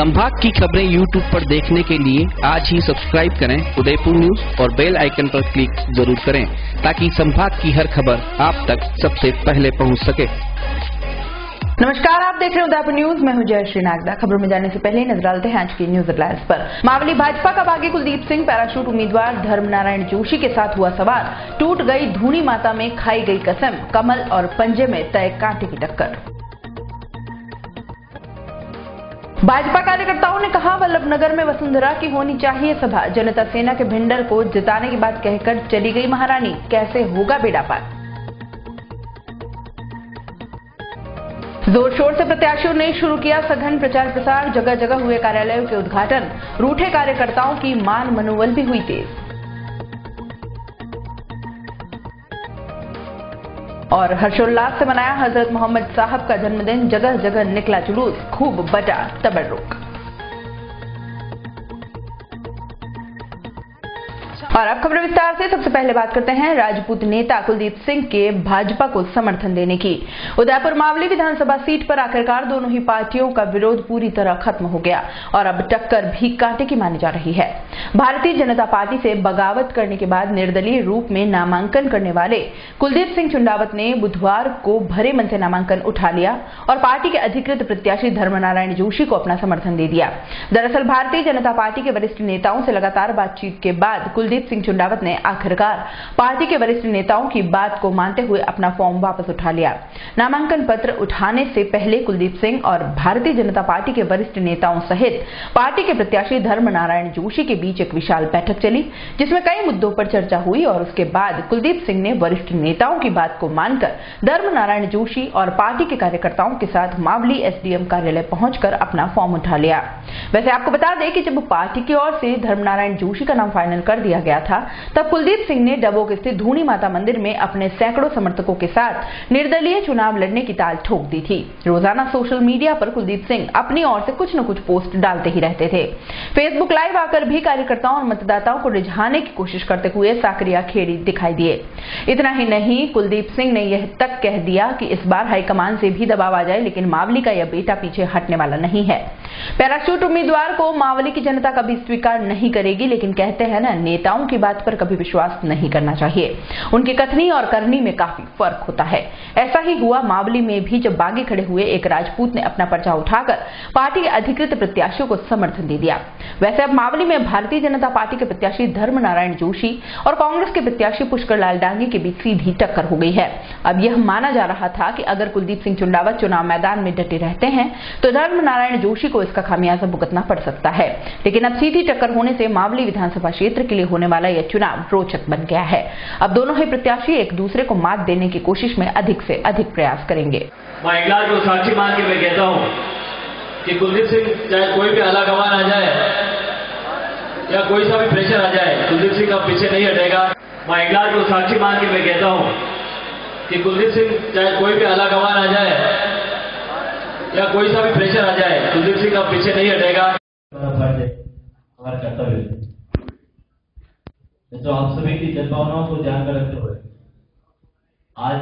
संभाग की खबरें यूट्यूब पर देखने के लिए आज ही सब्सक्राइब करें उदयपुर न्यूज और बेल आइकन पर क्लिक जरूर करें ताकि संभाग की हर खबर आप तक सबसे पहले पहुंच सके। नमस्कार, आप देख रहे हैं उदयपुर न्यूज। मैं हूं जयश्री नागदा। खबरों में जाने से पहले नजर डालते हैं आज की न्यूज हेडलाइंस पर। मावली भाजपा का बागी कुलदीप सिंह पैराशूट उम्मीदवार धर्मनारायण जोशी के साथ हुआ सवार। टूट गई धूनी माता में खाई गई कसम, कमल और पंजे में तय कांटे की टक्कर। भाजपा कार्यकर्ताओं ने कहा वल्लभनगर में वसुंधरा की होनी चाहिए सभा। जनता सेना के भिंडर को जिताने की बात कहकर चली गई महारानी, कैसे होगा बेड़ा पार। जोर शोर से प्रत्याशियों ने शुरू किया सघन प्रचार प्रसार। जगह जगह हुए कार्यालयों के उद्घाटन। रूठे कार्यकर्ताओं की मान मनोबल भी हुई तेज। और हर्षोल्लास से मनाया हजरत मोहम्मद साहब का जन्मदिन। जगह जगह निकला जुलूस, खूब बटा तबर्रुक। और अब खबर विस्तार से। सबसे पहले बात करते हैं राजपूत नेता कुलदीप सिंह के भाजपा को समर्थन देने की। उदयपुर मावली विधानसभा सीट पर आखिरकार दोनों ही पार्टियों का विरोध पूरी तरह खत्म हो गया और अब टक्कर भी कांटे की मानी जा रही है। भारतीय जनता पार्टी से बगावत करने के बाद निर्दलीय रूप में नामांकन करने वाले कुलदीप सिंह चुंडावत ने बुधवार को भरे मन से नामांकन उठा लिया और पार्टी के अधिकृत प्रत्याशी धर्मनारायण जोशी को अपना समर्थन दे दिया। दरअसल भारतीय जनता पार्टी के वरिष्ठ नेताओं से लगातार बातचीत के बाद कुलदीप सिंह चुंडावत ने आखिरकार पार्टी के वरिष्ठ नेताओं की बात को मानते हुए अपना फॉर्म वापस उठा लिया। नामांकन पत्र उठाने से पहले कुलदीप सिंह और भारतीय जनता पार्टी के वरिष्ठ नेताओं सहित पार्टी के प्रत्याशी धर्मनारायण जोशी के बीच एक विशाल बैठक चली, जिसमें कई मुद्दों पर चर्चा हुई और उसके बाद कुलदीप सिंह ने वरिष्ठ नेताओं की बात को मानकर धर्मनारायण जोशी और पार्टी के कार्यकर्ताओं के साथ मावली एसडीएम कार्यालय पहुंचकर अपना फॉर्म उठा लिया। वैसे आपको बता दें कि जब पार्टी की ओर से धर्मनारायण जोशी का नाम फाइनल कर दिया गया था, तब कुलदीप सिंह ने डबोक स्थित धूनी माता मंदिर में अपने सैकड़ों समर्थकों के साथ निर्दलीय चुनाव लड़ने की ताल ठोक दी थी। रोजाना सोशल मीडिया पर कुलदीप सिंह अपनी ओर से कुछ न कुछ पोस्ट डालते ही रहते थे। फेसबुक लाइव आकर भी कार्यकर्ताओं और मतदाताओं को रिझाने की कोशिश करते हुए साकरिया खेड़ी दिखाई दिए। इतना ही नहीं, कुलदीप सिंह ने यह तक कह दिया कि इस बार हाईकमान से भी दबाव आ जाए, लेकिन मावली का यह बेटा पीछे हटने वाला नहीं है। पैराशूट उम्मीदवार को मावली की जनता कभी स्वीकार नहीं करेगी, लेकिन कहते हैं ना, नेताओं की बात पर कभी विश्वास नहीं करना चाहिए। उनकी कथनी और करनी में काफी फर्क होता है। ऐसा ही हुआ मावली में भी, जब बागी खड़े हुए एक राजपूत ने अपना पर्चा उठाकर पार्टी के अधिकृत प्रत्याशियों को समर्थन दे दिया। वैसे अब मावली में भारतीय जनता पार्टी के प्रत्याशी धर्मनारायण जोशी और कांग्रेस के प्रत्याशी पुष्कर लाल डांगी के बीच सीधी टक्कर हो गई है। अब यह माना जा रहा था कि अगर कुलदीप सिंह चुंडावत चुनाव मैदान में डटे रहते हैं तो धर्मनारायण जोशी को इसका खामियाजा भुगतना पड़ सकता है, लेकिन अब सीधी टक्कर होने से मावली विधानसभा क्षेत्र के लिए होने वाला यह चुनाव रोचक बन गया है। अब दोनों ही प्रत्याशी एक दूसरे को मात देने की कोशिश में अधिक से अधिक प्रयास करेंगे। मैं एक लाख को साक्षी मान के मैं कहता हूं कि कुलदीप सिंह चाहे कोई भी आला कमान आ जाए या कोई सा भी प्रेशर आ जाए, कुलदीप सिंह का पीछे नहीं हटेगा। मैं एक लाख को साक्षी मान के मैं कहता हूं कि कुलदीप सिंह चाहे कोई भी आला कमान आ जाए या कोई सा भी प्रेशर आ जाए, कुलदीप सिंह का पीछे नहीं हटेगा। हमारा कर्तव्य है तो आप सभी की जनभावनाओं को ध्यान में रखते हुए आज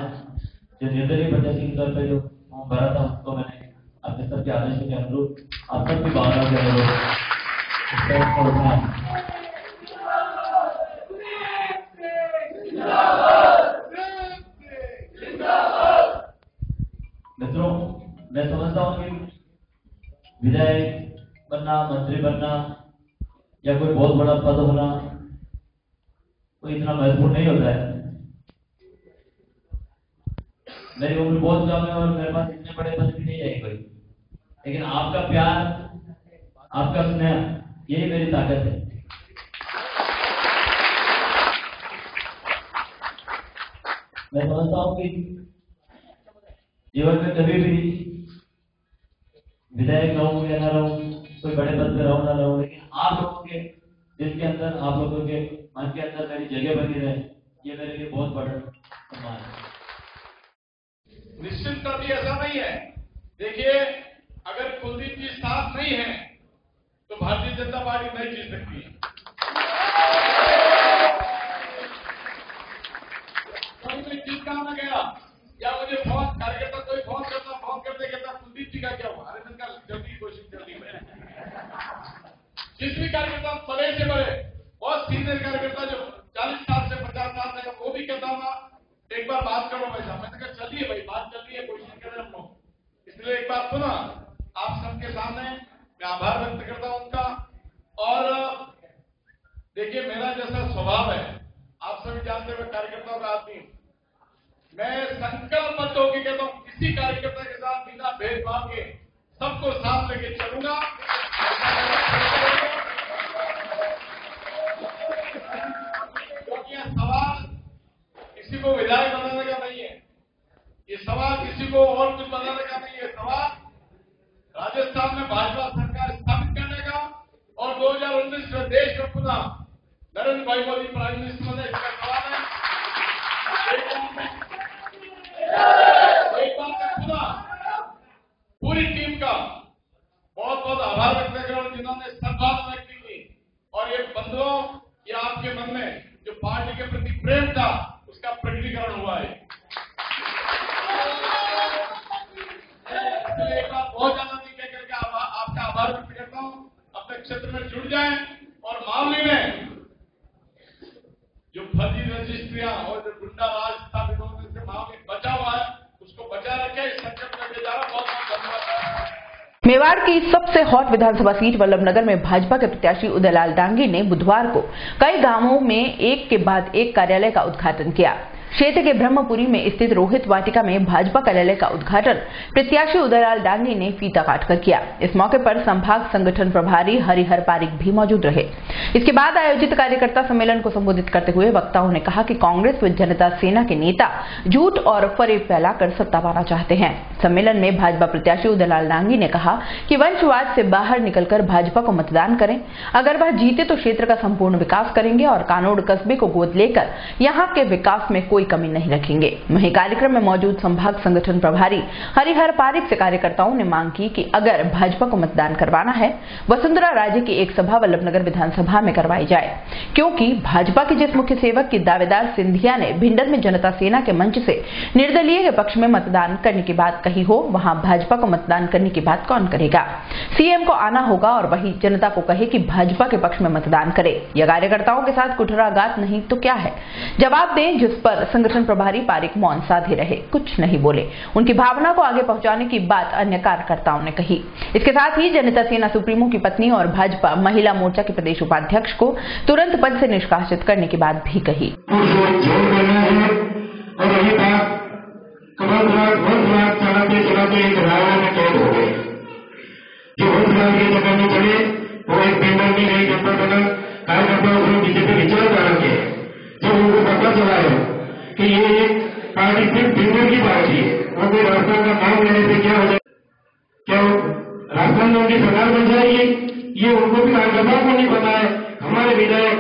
जो निर्दलीय प्रत्याशी के तौर पर जो फॉर्म भरा था, उसको मैंने अपने सबके आदेशों के अनुरूप आप सबकी भावनाओं के अनुरूप मित्रों, मैं समझता हूँ कि विधायक बनना, मंत्री बनना या कोई बहुत बड़ा पद होना कोई इतना महत्वपूर्ण नहीं होता है। मेरी उम्र बहुत कम है और मेरे पास इतने बड़े पद भी नहीं है कोई, लेकिन आपका प्यार, आपका स्नेह, यही मेरी ताकत है। मैं समझता हूँ कि जीवन में कभी भी विधायक रहूं या ना रहूं, कोई बड़े पद पे रहूं ना रहूं, लेकिन आप लोगों के दिल के अंदर, आप लोगों के मन के अंदर मेरी जगह बनी रहे, ये मेरे लिए बहुत बड़ा सम्मान है। निश्चित कभी ऐसा नहीं है। देखिए, अगर कुलदीप जी साथ नहीं है तो भारतीय जनता पार्टी नहीं जीत सकती है। कभी कोई जीत कहां ना गया या मुझे फोन कार्यकर्ता कोई फोन करता, फोन करते कहता कुलदीप जी का क्या हुआ? अरे सर, जल्दी कोशिश जल्दी में जिस भी कार्यकर्ता बड़े से बड़े बहुत सीनियर कार्यकर्ता जो 40 साल से 50 साल तक, वो भी कहता था एक बार बात करो भाई साहब। मैंने कहा चलिए भाई, बात चल रही है, कोशिश करें हम लोग। इसलिए एक बार पुनः आप सबके सामने मैं आभार व्यक्त करता हूं उनका। और देखिए, मेरा जैसा स्वभाव है, आप सभी जानते हुए कार्यकर्ताओं का आदमी, मैं संकल्पबद्ध होकर कहता हूं किसी कार्यकर्ता के साथ बिना भेदभाव के सबको साथ लेके चलूंगा। क्योंकि यह सवाल किसी को विधायक बनाने का नहीं है, ये सवाल किसी को और कुछ बनाने का नहीं है। सवाल राजस्थान में भाजपा सरकार स्थापित करने का और 2019 में देश में पुनः नरेंद्र भाई मोदी प्राइम मिनिस्टर बने, इसका सवाल है। एक बार मैं पुनः पूरी टीम का बहुत बहुत आभार व्यक्त कर रहा हूं जिन्होंने सद्भावना व्यक्त की। और ये बंधुओं, ये आपके मन में जो पार्टी के प्रति प्रेम था उसका प्रकटीकरण हुआ है। इसलिए एक बार बहुत ज्यादा नहीं कह करके आपका आभार व्यक्त करता हूं। अपने क्षेत्र में जुड़ जाएं और मामले में जो फर्जी रजिस्ट्रियां और जो गुंडा राज स्थापित होने से मामले बचा हुआ है उसको बचा रखे। इस संकट में जा रहा, बहुत बहुत धन्यवाद। मेवाड़ की सबसे हॉट विधानसभा सीट वल्लभनगर में भाजपा के प्रत्याशी उदयलाल डांगी ने बुधवार को कई गांवों में एक के बाद एक कार्यालय का उद्घाटन किया। क्षेत्र के ब्रह्मपुरी में स्थित रोहित वाटिका में भाजपा कार्यालय का उद्घाटन प्रत्याशी उदयलाल डांगी ने फीता काटकर किया। इस मौके पर संभाग संगठन प्रभारी हरिहर पारिक भी मौजूद रहे। इसके बाद आयोजित कार्यकर्ता सम्मेलन को संबोधित करते हुए वक्ताओं ने कहा कि कांग्रेस व जनता सेना के नेता झूठ और फरेब फैलाकर सत्ता पाना चाहते हैं। सम्मेलन में भाजपा प्रत्याशी उदयलाल डांगी ने कहा कि वंशवाद से बाहर निकलकर भाजपा को मतदान करें। अगर वह जीते तो क्षेत्र का संपूर्ण विकास करेंगे और कानोड़ कस्बे को गोद लेकर यहां के विकास में कोई कमी नहीं रखेंगे। वहीं कार्यक्रम में मौजूद संभाग संगठन प्रभारी हरिहर पारिक से कार्यकर्ताओं ने मांग की कि अगर भाजपा को मतदान करवाना है, वसुंधरा राजे की एक सभा वल्लभनगर विधानसभा में करवाई जाए, क्योंकि भाजपा के जिस मुख्य सेवक की दावेदार सिंधिया ने भिंडर में जनता सेना के मंच से निर्दलीय के पक्ष में मतदान करने की बात कही हो, वहां भाजपा को मतदान करने की बात कौन करेगा? सीएम को आना होगा और वही जनता को कहे कि भाजपा के पक्ष में मतदान करे। यह कार्यकर्ताओं के साथ कुठराघात नहीं तो क्या है? जवाब दें, जिस पर संगठन प्रभारी पारिक मौन साधे रहे, कुछ नहीं बोले। उनकी भावना को आगे पहुंचाने की बात अन्य कार्यकर्ताओं ने कही। इसके साथ ही जनता सेना सुप्रीमो की पत्नी और भाजपा महिला मोर्चा के प्रदेश उपाध्यक्ष को तुरंत पद से निष्कासित करने की बात भी कही। कि ये एक पार्टी सिर्फ भिंडर की पार्टी है और कोई राजस्थान का नाम लेने से क्या हो जाए? क्या राजस्थान में उनकी सरकार बन जाएगी? ये उनको भी कार्यकर्ताओं को नहीं पता है। हमारे विधायक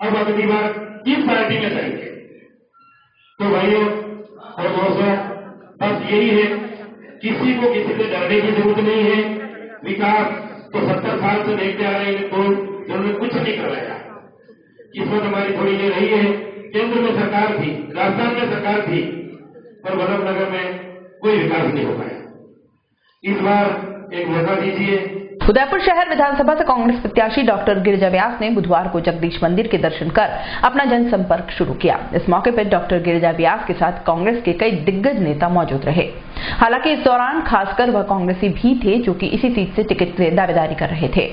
अब अगली बार किस पार्टी में जाएंगे? तो भाइयों और दोस्तों, बस यही है, किसी को किसी से डरने की जरूरत नहीं है। विकास तो 70 साल से देखते आ रहे हैं, कोई उन्होंने कुछ नहीं करवाया। किस्मत हमारी थोड़ी ये रही है, केंद्र में सरकार थी, राजस्थान में सरकार थी, पर वल्लभनगर में कोई विकास नहीं हो पाया। इस बार एक मौका दीजिए। उदयपुर शहर विधानसभा से कांग्रेस प्रत्याशी डॉक्टर गिरिजा व्यास ने बुधवार को जगदीश मंदिर के दर्शन कर अपना जनसंपर्क शुरू किया। इस मौके पर डॉक्टर गिरिजा व्यास के साथ कांग्रेस के कई दिग्गज नेता मौजूद रहे। हालांकि इस दौरान खासकर वह कांग्रेसी भी थे जो कि इसी सीट से टिकट से दावेदारी कर रहे थे।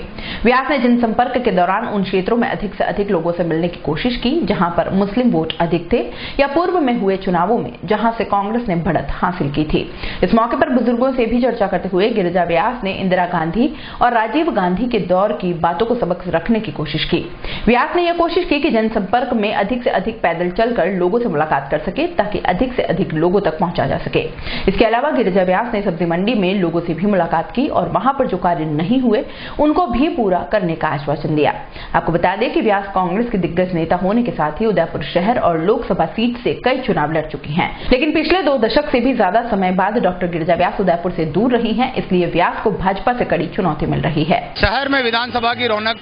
व्यास ने जनसंपर्क के दौरान उन क्षेत्रों में अधिक से अधिक लोगों से मिलने की कोशिश की जहां पर मुस्लिम वोट अधिक थे या पूर्व में हुए चुनावों में जहां से कांग्रेस ने बढ़त हासिल की थी। इस मौके पर बुजुर्गों से भी चर्चा करते हुए गिरिजा व्यास ने इंदिरा गांधी और राजीव गांधी के दौर की बातों को सबक रखने की कोशिश की। व्यास ने यह कोशिश की कि जनसंपर्क में अधिक से अधिक पैदल चलकर लोगों से मुलाकात कर सके ताकि अधिक से अधिक लोगों तक पहुंचा जा सके। इसके अलावा गिरिजा व्यास ने सब्जी मंडी में लोगों से भी मुलाकात की और वहां पर जो कार्य नहीं हुए उनको भी पूरा करने का आश्वासन दिया। आपको बता दें कि व्यास कांग्रेस के दिग्गज नेता होने के साथ ही उदयपुर शहर और लोकसभा सीट से कई चुनाव लड़ चुकी हैं, लेकिन पिछले 2 दशक से भी ज्यादा समय बाद डॉक्टर गिरिजा व्यास उदयपुर से दूर रही हैं, इसलिए व्यास को भाजपा से कड़ी चुनौती मिल रही है। शहर में विधानसभा की रौनक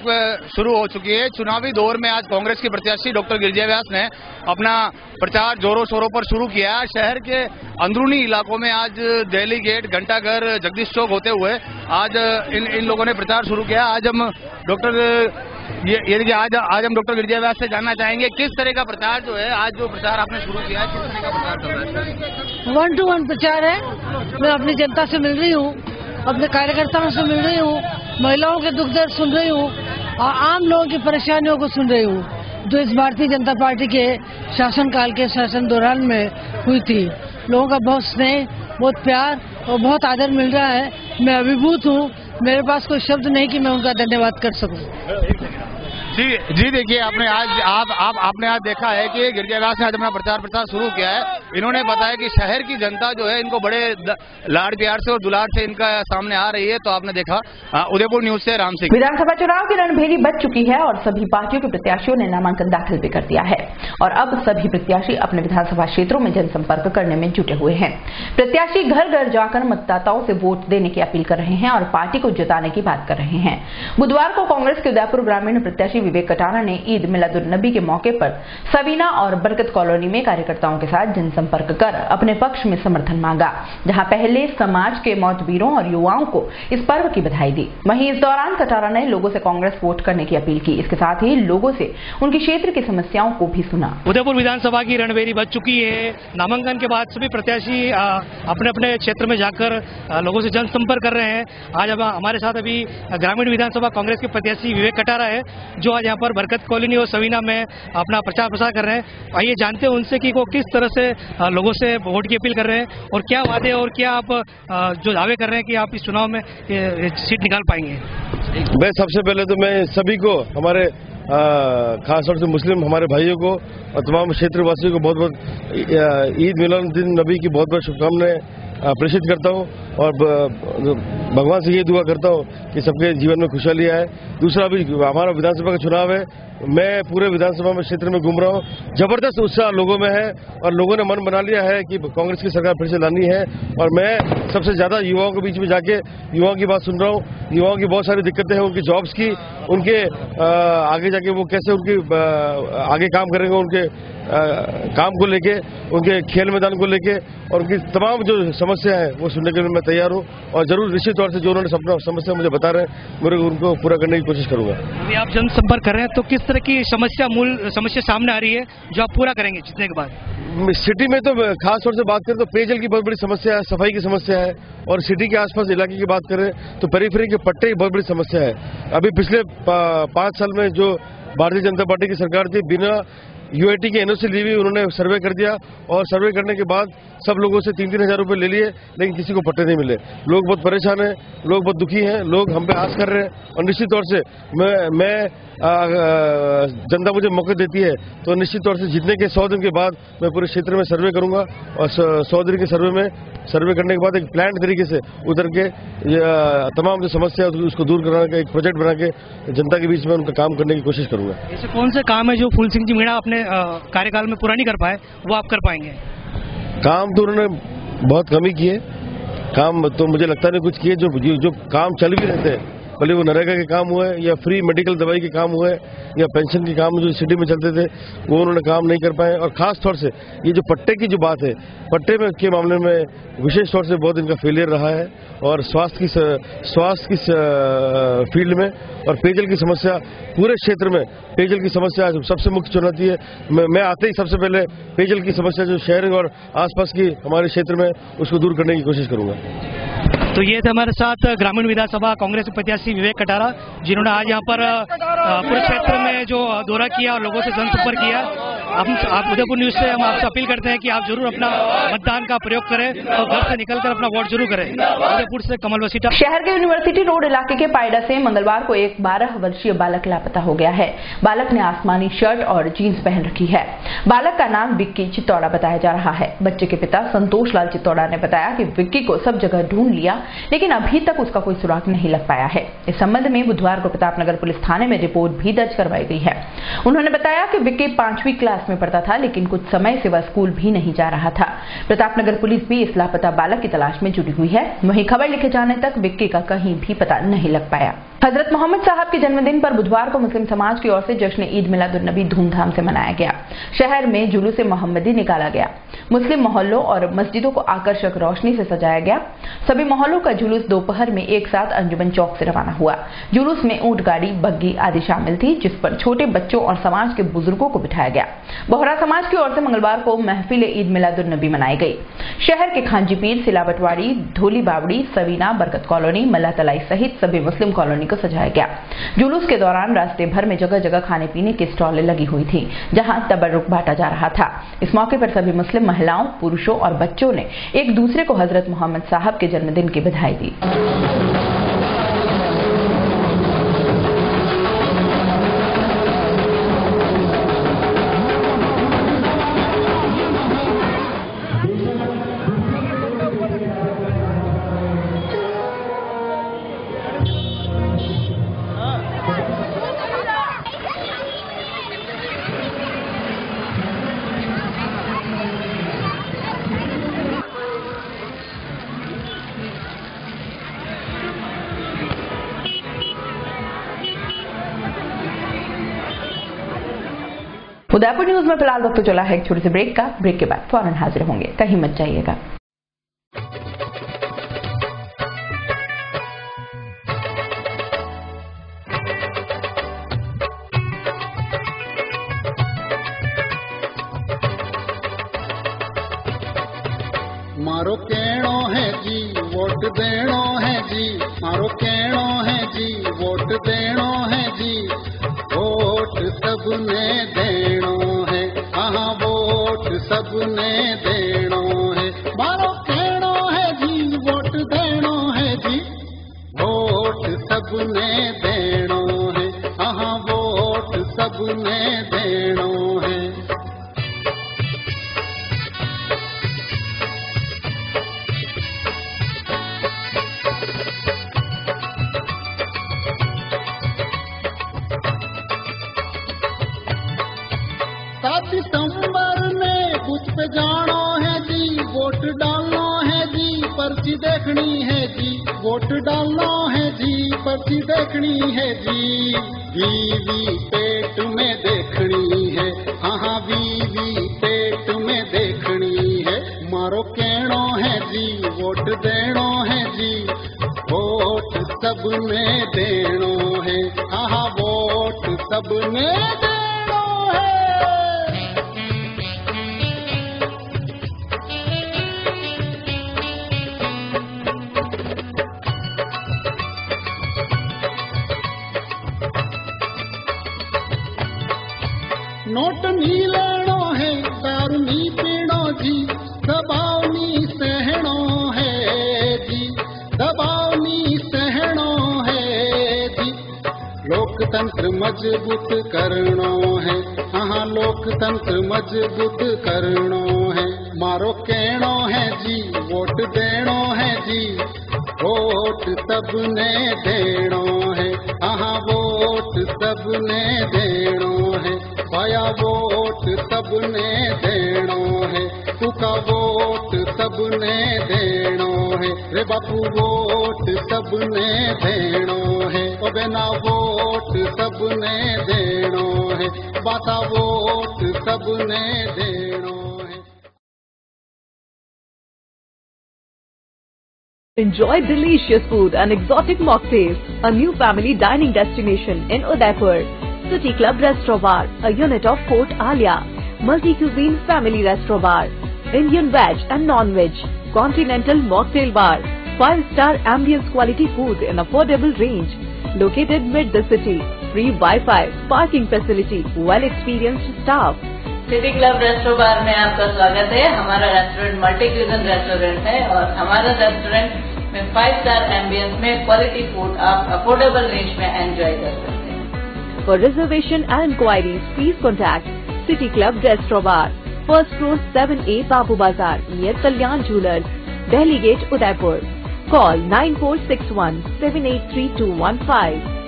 शुरू हो चुकी है। चुनावी दौर में आज कांग्रेस के प्रत्याशी डॉक्टर गिरिजा व्यास ने अपना प्रचार जोरों शोरों पर शुरू किया। शहर के अंदरूनी इलाकों में आज आज दिल्ली गेट, घंटाघर, जगदीश चौक होते हुए आज इन लोगों ने प्रचार शुरू किया। आज हम आज हम डॉक्टर गिरिजा व्यास से जानना चाहेंगे किस तरह का प्रचार जो है, आज जो प्रचार आपने शुरू किया है, किस तरह का प्रचार चल रहा है? 1-to-1 प्रचार है। मैं अपनी जनता से मिल रही हूँ, अपने कार्यकर्ताओं से मिल रही हूँ, महिलाओं के दुख दर्द सुन रही हूँ और आम लोगों की परेशानियों को सुन रही हूँ जो इस भारतीय जनता पार्टी के शासनकाल के शासन दौरान में हुई थी। लोगों का बहुत स्नेह, बहुत प्यार और बहुत आदर मिल रहा है। मैं अभिभूत हूँ, मेरे पास कोई शब्द नहीं कि मैं उनका धन्यवाद कर सकूं। जी देखिए, आपने आज देखा है कि गिरिजा व्यास ने आज अपना प्रचार शुरू किया है। इन्होंने बताया कि शहर की जनता जो है इनको बड़े लाड़ प्यार से और दुलार से इनका सामने आ रही है। तो आपने देखा। उदयपुर न्यूज से राम सिंह। विधानसभा चुनाव की रणभेरी बज चुकी है और सभी पार्टियों के प्रत्याशियों ने नामांकन दाखिल भी कर दिया है और अब सभी प्रत्याशी अपने विधानसभा क्षेत्रों में जनसंपर्क करने में जुटे हुए हैं। प्रत्याशी घर घर जाकर मतदाताओं से वोट देने की अपील कर रहे हैं और पार्टी को जिताने की बात कर रहे हैं। बुधवार को कांग्रेस के उदयपुर ग्रामीण प्रत्याशी विवेक कटारा ने ईद मिलादुन्नबी के मौके पर सवीना और बरकत कॉलोनी में कार्यकर्ताओं के साथ जनसंपर्क कर अपने पक्ष में समर्थन मांगा, जहां पहले समाज के मौतवीरों और युवाओं को इस पर्व की बधाई दी। वहीं इस दौरान कटारा ने लोगों से कांग्रेस वोट करने की अपील की। इसके साथ ही लोगों से उनकी क्षेत्र की समस्याओं को भी सुना। उदयपुर विधानसभा की रणभेरी बज चुकी है। नामांकन के बाद सभी प्रत्याशी अपने अपने क्षेत्र में जाकर लोगों से जनसंपर्क कर रहे हैं। आज हमारे साथ अभी ग्रामीण विधानसभा कांग्रेस के प्रत्याशी विवेक कटारा है, जो आज यहाँ पर बरकत कॉलोनी और सवीना में अपना प्रचार कर रहे हैं। आइए जानते हैं उनसे कि वो किस तरह से लोगों से वोट की अपील कर रहे हैं और क्या वादे और क्या आप जो दावे कर रहे हैं कि आप इस चुनाव में सीट निकाल पाएंगे। मैं सबसे पहले तो मैं सभी को, हमारे खासतौर से मुस्लिम हमारे भाइयों को और तमाम क्षेत्रवासियों को बहुत बहुत ईद मिलादुन नबी की बहुत बहुत शुभकामनाएं प्रेषित करता हूं और भगवान से ये दुआ करता हूं कि सबके जीवन में खुशहाली आए। दूसरा, अभी हमारा विधानसभा का चुनाव है। मैं पूरे विधानसभा में क्षेत्र में घूम रहा हूं। जबरदस्त उत्साह लोगों में है और लोगों ने मन बना लिया है कि कांग्रेस की सरकार फिर से लानी है। और मैं सबसे ज्यादा युवाओं के बीच में जाके युवाओं की बात सुन रहा हूं। युवाओं की बहुत सारी दिक्कतें हैं, उनकी जॉब्स की, उनके आगे जाके वो कैसे उनकी आगे काम करेंगे, उनके काम को लेके, उनके खेल मैदान को लेके और उनकी तमाम जो समस्या है वो सुनने के लिए मैं तैयार हूँ और जरूर निश्चित तौर से जो उन्होंने अपना समस्या मुझे बता रहे हैं, मैं उनको पूरा करने की कोशिश करूंगा। अभी आप जनसंपर्क कर रहे हैं तो किस तरह की मूल समस्या सामने आ रही है जो आप पूरा करेंगे जीतने के बाद? सिटी में तो खास तौर से बात करें तो पेयजल की बहुत बड़ी समस्या है, सफाई की समस्या है और सिटी के आसपास इलाके की बात करें तो पेरीफेरी के पट्टे की बहुत बड़ी समस्या है। अभी पिछले 5 साल में जो भारतीय जनता पार्टी की सरकार थी, बिना यूआईटी की एनओसी ली हुई उन्होंने सर्वे कर दिया और सर्वे करने के बाद सब लोगों से 3-3 हजार रुपए ले लिए, लेकिन किसी को पट्टे नहीं मिले। लोग बहुत परेशान हैं, लोग बहुत दुखी हैं, लोग हम पे आस कर रहे हैं और निश्चित तौर से मैं जनता मुझे मौके देती है तो निश्चित तौर से जीतने के 100 दिन के बाद मैं पूरे क्षेत्र में सर्वे करूंगा और 100 दिन के सर्वे करने के बाद एक प्लान तरीके से उतर के तमाम जो समस्या है उसको दूर कराने का एक प्रोजेक्ट बना के जनता के बीच में उनका काम करने की कोशिश करूंगा। ऐसे कौन से काम है जो फूल सिंह जी मीणा अपने कार्यकाल में पूरा नहीं कर पाए, वो आप कर पाएंगे? काम तो उन्होंने बहुत कम ही किए, काम तो मुझे लगता नहीं कुछ किए। जो काम चल भी रहते हैं, भले वो नरेगा के काम हुए या फ्री मेडिकल दवाई के काम हुए या पेंशन के काम जो सिटी में चलते थे वो उन्होंने काम नहीं कर पाए। और खास तौर से ये जो पट्टे की जो बात है, पट्टे में के मामले में विशेष तौर से बहुत इनका फेलियर रहा है और स्वास्थ्य की फील्ड में और पेयजल की समस्या पूरे क्षेत्र में, पेयजल की समस्या सबसे मुख्य चुनौती है। मैं आते ही सबसे पहले पेयजल की समस्या जो शहर और आसपास की हमारे क्षेत्र में उसको दूर करने की कोशिश करूंगा। तो ये थे हमारे साथ ग्रामीण विधानसभा कांग्रेस प्रत्याशी विवेक कटारा, जिन्होंने आज यहाँ पर पूरे क्षेत्र में जो दौरा किया और लोगों से जनसंपर्क किया। आप उदयपुर न्यूज से हम आपसे अपील करते हैं कि आप जरूर अपना मतदान का प्रयोग करें और घर से निकलकर अपना वोट जरूर करें। उदयपुर से कमल वसीटा। शहर के यूनिवर्सिटी रोड इलाके के पायडा से मंगलवार को एक 12 वर्षीय बालक लापता हो गया है। बालक ने आसमानी शर्ट और जीन्स पहन रखी है। बालक का नाम विक्की चित्तौड़ा बताया जा रहा है। बच्चे के पिता संतोष लाल चित्तौड़ा ने बताया कि विक्की को सब जगह ढूंढ लिया, लेकिन अभी तक उसका कोई सुराग नहीं लग पाया है। इस संबंध में बुधवार को प्रतापनगर पुलिस थाने में रिपोर्ट भी दर्ज करवाई गई है। उन्होंने बताया कि विक्की 5वीं क्लास में पढ़ता था, लेकिन कुछ समय से वह स्कूल भी नहीं जा रहा था। प्रतापनगर पुलिस भी इस लापता बालक की तलाश में जुटी हुई है। वहीं खबर लिखे जाने तक विक्की का कहीं भी पता नहीं लग पाया। हजरत मोहम्मद साहब के जन्मदिन पर बुधवार को मुस्लिम समाज की ओर से जश्न ईद मिलादुन्नबी धूमधाम से मनाया गया। शहर में जुलूस मोहम्मदी निकाला गया। मुस्लिम मोहल्लों और मस्जिदों को आकर्षक रोशनी से सजाया गया। सभी मोहल्लों का जुलूस दोपहर में एक साथ अंजुमन चौक से रवाना हुआ। जुलूस में ऊंट गाड़ी, बग्गी आदि शामिल थी, जिस पर छोटे बच्चों और समाज के बुजुर्गों को बिठाया गया। बोहरा समाज की ओर से मंगलवार को महफिल ईद मिलादुन्नबी मनाई गई। शहर के खांजी पीर, सिलावटवाड़ी, धोली बावड़ी, सवीना, बरकत कॉलोनी, मल्ला तलाई सहित सभी मुस्लिम कॉलोनी को सजाया गया। जुलूस के दौरान रास्ते भर में जगह जगह खाने पीने की स्टॉलें लगी हुई थी, जहां तबर्रुक बांटा जा रहा था। इस मौके पर सभी मुस्लिम महिलाओं, पुरुषों और बच्चों ने एक दूसरे को हजरत मोहम्मद साहब के जन्मदिन की बधाई दी। उदयपुर न्यूज में फिलहाल वक्त तो चला है एक छोटे से ब्रेक का। ब्रेक के बाद फौरन हाजिर होंगे, कहीं मत जाइएगा। मारो कहणो है जी वोट देणो है जी, मारो कहणो है जी वोट देणो है जी, वोट सबने देणो है, हाँ वोट सबने देणो है। मारो कहणो है जी वोट देणो है जी, वोट सबने देणो है, हाँ वोट सबने देणो है। दिसंबर में बूथ पे जाना है जी, वोट डालना है जी, पर्ची देखनी है जी, वोट डालना है जी, पर्ची देखनी है जी। बीवी पेट में देखनी है, हाँ बीवी पेट में देखनी है। मारो कहणो है जी वोट देणो है जी, वोट सबने देणो है, हाँ वोट सबने देणो है। नोट नी लेणो है, दारू नी पीणो जी, दबाव नी सहणो है जी, दबाव नी सहणो है जी। लोकतंत्र मजबूत करनो है, हाँ लोकतंत्र मजबूत करनो है। मारो कहणो है जी वोट देणो है जी, वोट सबने देणो है, हाँ वोट सबने देणो है। पाया वोट सबने देणो है, तुका वोट सबने देणो है। रे बापू वोट सबने देणो है, ओ बेना वोट सबने देणो है, बाता वोट सबने देणो है। Enjoy delicious food and exotic mocktails. A new family dining destination in Udaipur. City Club Restaurant Bar, a unit of Fort Alia. Multi-cuisine family restaurant bar. Indian veg and non-veg. Continental mocktail bar. 5-star ambience quality food in affordable range. Located mid the city. Free Wi-Fi, parking facility, well-experienced staff. City club restaurant bar में आपका स्वागत है। हमारा restaurant multi cuisine restaurant है और हमारा restaurant में five-star ambience में क्वालिटी फूड आप अफोर्डेबल रेंज में एंजॉय कर सकते हैं। For reservation and inquiries, please contact City Club Restaurant Bar, first floor 7A Babu Bazaar, near Kalyan Jewellers, Delhi Gate, Udaipur. Call 9461 783215.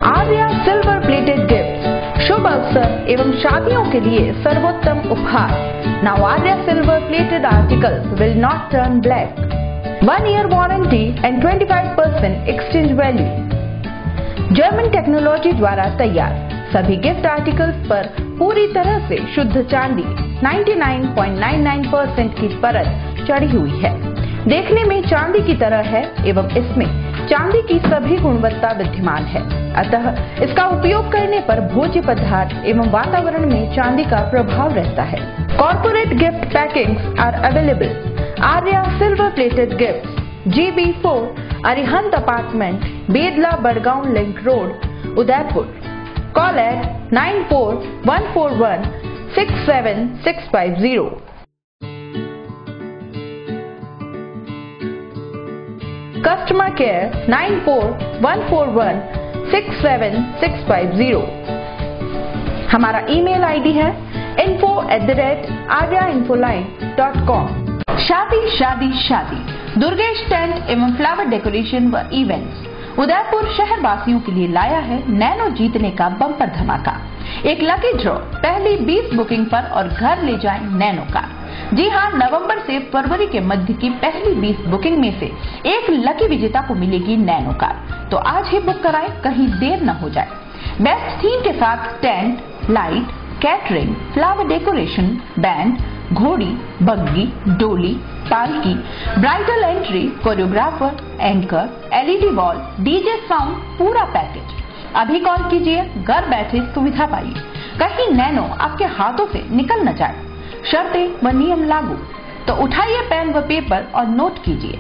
Arya silver plated gift शुभ अवसर एवं शादियों के लिए सर्वोत्तम उपहार। Now Arya silver plated articles will not turn black. 1 year warranty and 25% exchange value। German technology द्वारा तैयार सभी गिफ्ट आर्टिकल्स पर पूरी तरह से शुद्ध चांदी 99.99% की परत चढ़ी हुई है। देखने में चांदी की तरह है एवं इसमें चांदी की सभी गुणवत्ता विद्यमान है, अतः इसका उपयोग करने पर भोज्य पदार्थ एवं वातावरण में चांदी का प्रभाव रहता है। Corporate gift packings are available. Arya silver plated gift GB4 Arihant apartment, Bedla Badgaon link road, Udaipur. Call at 9414167650। Customer care 9414167650। हमारा ईमेल आईडी है info@aryainfoline.com। शादी शादी शादी दुर्गेश टेंट एवं फ्लावर डेकोरेशन व इवेंट्स उदयपुर शहर वासियों के लिए लाया है नैनो जीतने का बम्पर धमाका। एक लकी ड्रॉ, पहली 20 बुकिंग पर और घर ले जाएं नैनो कार। जी हां, नवंबर से फरवरी के मध्य की पहली 20 बुकिंग में से एक लकी विजेता को मिलेगी नैनो कार। तो आज ही बुक कराएं, कहीं देर न हो जाए। बेस्ट थीम के साथ tent, light, catering, flower decoration, band, घोड़ी, बग्गी, डोली, पालकी, bridal entry, choreographer, anchor, LED wall, DJ sound, पूरा पैकेज। अभी कॉल कीजिए, घर बैठे सुविधा पाइए, कहीं नैनो आपके हाथों से निकल न जाए। शर्तें व नियम लागू। तो उठाइए पेन व पेपर और नोट कीजिए।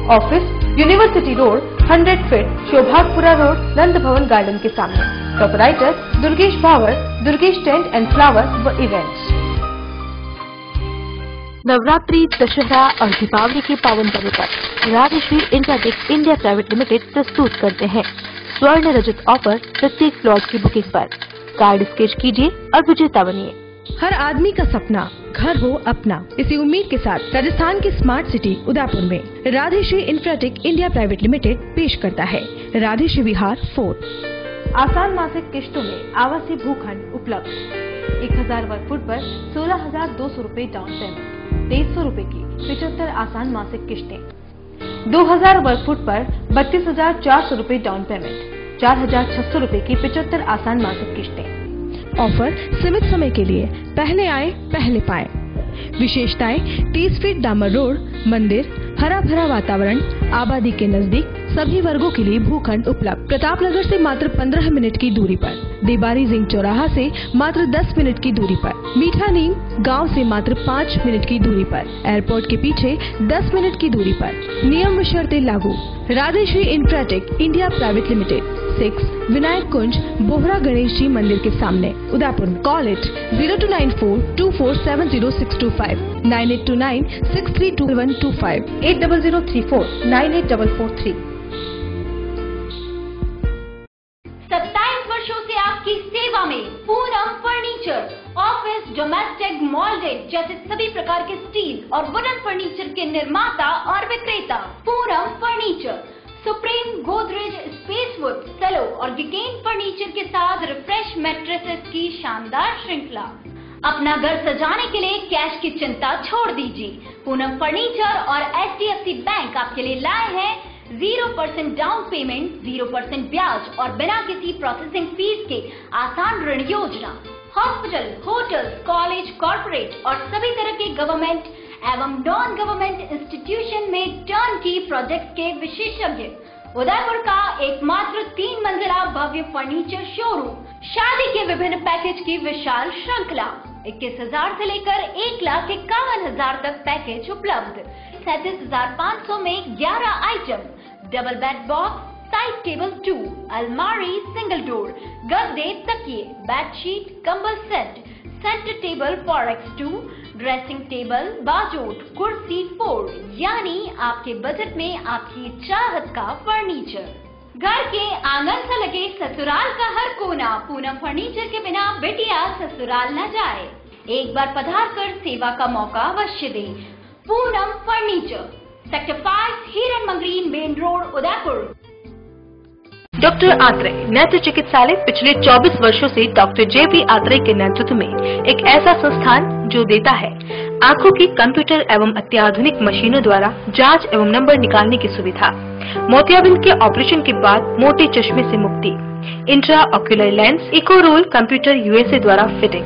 Office university road, 100 feet, Shobhagpura road, Nand Bhawan garden के सामने। Proprietor Durgesh Bhawar, Durgesh tent and flower व इवेंट्स। नवरात्रि, दशहरा और दीपावली के पावन पर्व पर Rajshri infratech India private limited प्रस्तुत करते हैं स्वर्ण रजत ऑफर। प्रत्येक प्लॉट की बुकिंग पर कार्ड स्केच कीजिए और विजेता बनिए। हर आदमी का सपना घर हो अपना, इसी उम्मीद के साथ राजस्थान की स्मार्ट सिटी उदयपुर में राधेश्री इंफ्राटेक इंडिया प्राइवेट लिमिटेड पेश करता है राधेश्री विहार 4। आसान मासिक किश्तों में आवासीय भूखंड उपलब्ध। 1000 वर्ग फुट पर 16,200 रूपए डाउन पेमेंट, 2300 रूपए की 75 आसान मासिक किश्तें। 2000 वर्ग फुट पर 32,400 रूपए डाउन पेमेंट, 4,600 रूपए की 75 आसान मासिक किश्तें। ऑफर सीमित समय के लिए, पहले आए पहले पाए। विशेषताएं 30 फीट डामर रोड, मंदिर, हरा भरा वातावरण, आबादी के नजदीक, सभी वर्गों के लिए भूखंड उपलब्ध। प्रतापनगर से मात्र 15 मिनट की दूरी पर, देबारी जिंग चौराहा से मात्र 10 मिनट की दूरी पर, मीठा नीम गांव से मात्र 5 मिनट की दूरी पर, एयरपोर्ट के पीछे 10 मिनट की दूरी पर। नियम व शर्तें लागू। Radheshri infratech India private limited, 6 Vinayak Kunj, Bohra Ganesh ji मंदिर के सामने, उदयपुर। Call it 0294247065, 9829632125, 8034984443। 27 वर्षों से आपकी सेवा में पूनम फर्नीचर। ऑफिस, डोमेस्टिक, मॉल्डेड जैसे सभी प्रकार के स्टील और वुडन फर्नीचर के निर्माता और विक्रेता। Poonam furniture supreme, Godrej, Spacewood, Cello और गिगेन फर्नीचर के साथ रिफ्रेश मैट्रेसेस की शानदार श्रृंखला। अपना घर सजाने के लिए कैश की चिंता छोड़ दीजिए। पूनम फर्नीचर और HDFC बैंक आपके लिए लाए हैं 0% डाउन पेमेंट, 0% ब्याज और बिना किसी प्रोसेसिंग फीस के आसान ऋण योजना। हॉस्पिटल, होटल्स, कॉलेज, कॉर्पोरेट और सभी तरह के गवर्नमेंट एवं नॉन गवर्नमेंट इंस्टीट्यूशन में टर्न की प्रोजेक्ट के विशेषज्ञ। उदयपुर का एकमात्र 3 मंजिला भव्य फर्नीचर शोरूम। शादी के विभिन्न पैकेज की विशाल श्रृंखला। 21,000 से लेकर 1,51,000 तक पैकेज उपलब्ध। 37,500 में 11 item, double bed box, side table 2, अलमारी, सिंगल डोर, गद्दे, तकिए, बेडशीट, कंबल set, centre table 4x2, dressing table, बाजोट, कुर्सी 4, यानी आपके बजट में आपकी चाहत का फर्नीचर। घर के आंगन से लगे ससुराल का हर कोना, पूनम फर्नीचर के बिना बेटिया ससुराल न जाए। एक बार पधार कर सेवा का मौका अवश्य दे। पूनम फर्नीचर, सेक्टर 5, हिरन Mangri, main road, Udaipur. Doctor Atreya नेत्र चिकित्सालय पिछले 24 वर्षों से डॉक्टर JP आत्रेय के नेतृत्व में एक ऐसा संस्थान जो देता है आंखों की कंप्यूटर एवं अत्याधुनिक मशीनों द्वारा जांच एवं नंबर निकालने की सुविधा, मोतियाबिंद के ऑपरेशन के बाद मोटे चश्मे से मुक्ति, इंट्रा ऑक्यूलर लेंस इको रोल कंप्यूटर USA द्वारा fitting,